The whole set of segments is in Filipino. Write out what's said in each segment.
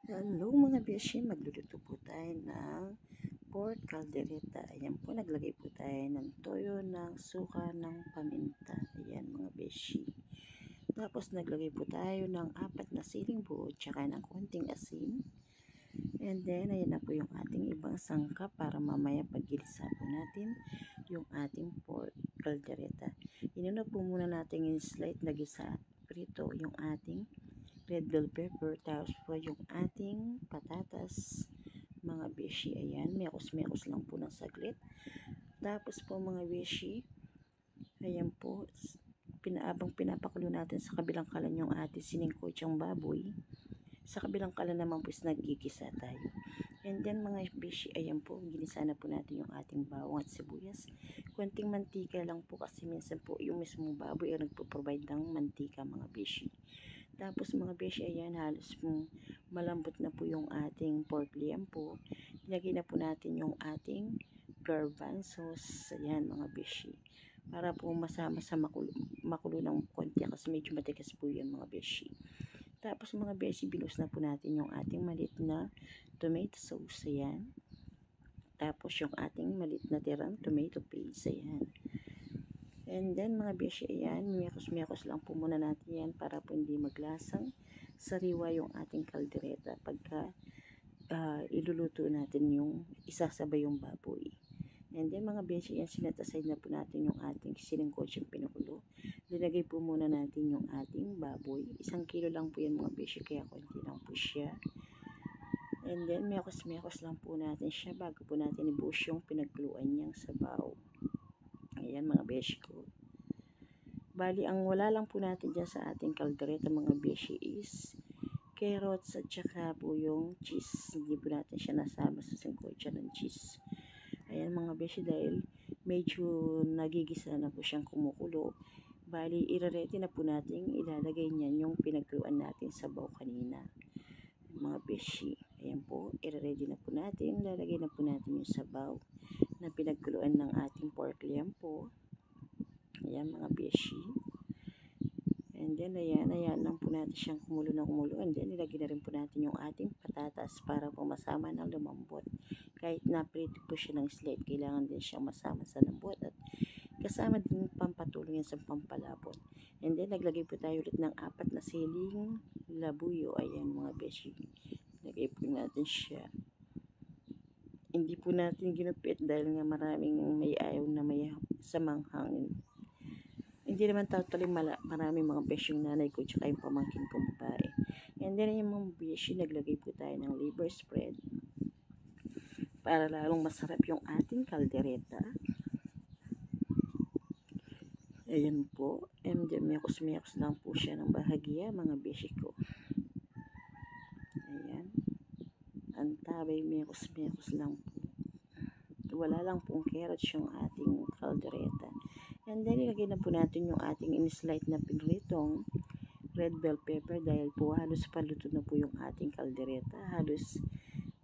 Hello mga beshi, magluluto po tayo ng pork caldereta. Ayan po, naglagay po tayo ng toyo, ng suka, ng paminta. Ayan mga beshi. Tapos naglagay po tayo ng 4 na siling buo, tsaka ng konting asin. And then, ayan na po yung ating ibang sangkap para mamaya paggilisa po natin yung ating pork caldereta. Inuna po muna natin yung slight na gisa prito yung ating red bell pepper, tapos po yung ating patatas, mga beshi. Ayan, mekos-mekos lang po ng saglit. Tapos po mga beshi, ayan po, habang pinapakulo natin sa kabilang kalan yung ating siningkotsang baboy, sa kabilang kalan naman po is nagigisa tayo. And then mga beshi, ayan po, ginisa na po natin yung ating bawang at sibuyas. Kunting mantika lang po kasi minsan po yung mismong baboy ay nagpo-provide ng mantika mga beshi. Tapos mga beshi, ayan, halos malambot na po yung ating pork liempo. Nilagay na po natin yung ating garbanzos. Ayan mga beshi. Para po masama sa makulo ng konti kasi medyo matigas po yan mga beshi. Tapos mga beshi, binus na po natin yung ating maliit na tomato sauce. Ayan. Tapos yung ating maliit na tirang tomato paste. Ayan. And then mga beshi, ayan, miyakos-miyakos lang po muna natin yan para po hindi maglasang sariwa yung ating kaldereta pagka iluluto natin yung isasabay yung baboy. And then mga beshi, yan, sinet aside na po natin yung ating siningkotseng pinukulo. Linagay po muna natin yung ating baboy. 1 kilo lang po yan mga beshi, kaya konti lang po siya. And then miyakos-miyakos lang po natin siya bago po natin ibuhos yung pinagkuluan niyang sabaw. Ayan mga beshi ko. Bali, ang wala lang po natin dyan sa ating kaldereta mga beshi is carrots at saka po yung cheese. Hindi po natin siya nasama sa singkotsa ng cheese. Ayan mga beshi, dahil medyo nagigisa na po siyang kumukulo. Bali, iraredy na po natin ilalagay niyan yung pinagkuluan natin sabaw kanina. Mga beshi, ayan po, iraredy na po natin. Lalagay na po natin yung sabaw na pinagkuluan ng ating pork liempo. Ayan mga beshi. And then ayan lang po natin siyang kumulo na kumulo. And then ilagay na rin po natin yung ating patatas para po masama ng lumambot. Kahit naprito po siya ng slight, kailangan din siyang masama sa lambot at kasama din pampatulong yan sa pampalabot. And then naglagay po tayo ulit ng 4 na siling labuyo. Ayan mga beshi. Lagay po natin siya. Hindi po natin ginupit dahil nga maraming may ayaw na may sa manghang. Hindi naman totally maraming mga beshi yung nanay ko tsaka yung pamangkin kong babae. And then yung mga beshi, naglagay po tayo ng liver spread para lalong masarap yung ating kaldereta. Ayan po. And then mekos-mekos lang po siya ng bahagya mga beshi ko. Ayan. Antabay, mekos-mekos lang po. Wala lang pong carrots yung ating kaldereta. And then ilagay na po natin yung ating in-slice na pinritong red bell pepper dahil po halos paluto na po yung ating kaldereta. Halos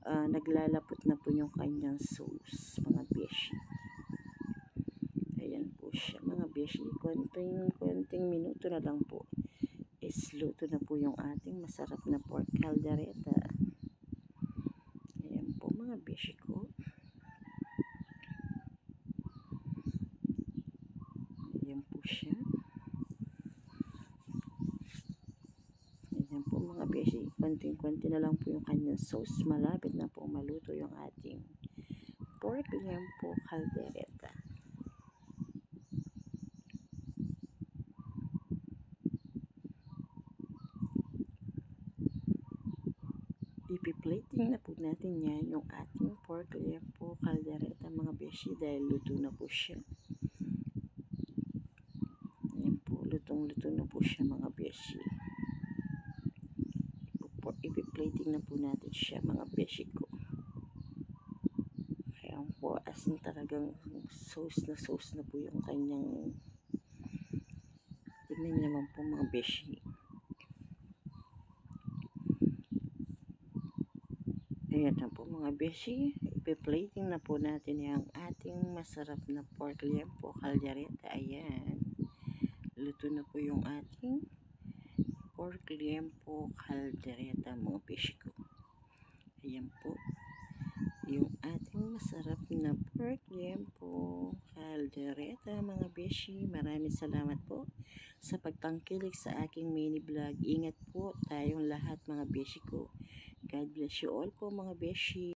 naglalapot na po yung kanyang sauce mga beshi. Ayan po siya mga beshi. Konting minuto na lang po is luto na po yung ating masarap na pork caldereta. Ayan po mga beshi ko. Ayan po siya. Ayan po mga beshi. Konting-konti na lang po yung kanyang sauce. Malapit na po maluto yung ating pork liempo caldereta. Ipi-plating na po natin yan yung ating pork liempo caldereta mga beshi dahil luto na po siya. Ayan po, lutong-luto na po siya mga beshi. Ipi-plating na po natin siya mga beshi ko. Ayan po, as in talagang sauce na po yung kanyang. Tignan niyo naman po mga beshi. Ayan na po mga beshi, ipi-plating na po natin yung ating masarap na pork liempo caldereta. Ayan, luto na po yung ating pork liempo caldereta mga beshi ko. na pork liempo caldereta mga beshi. Maraming salamat po sa pagtangkilik sa aking mini vlog. Ingat po tayong lahat mga beshi ko. God bless you all po mga beshi.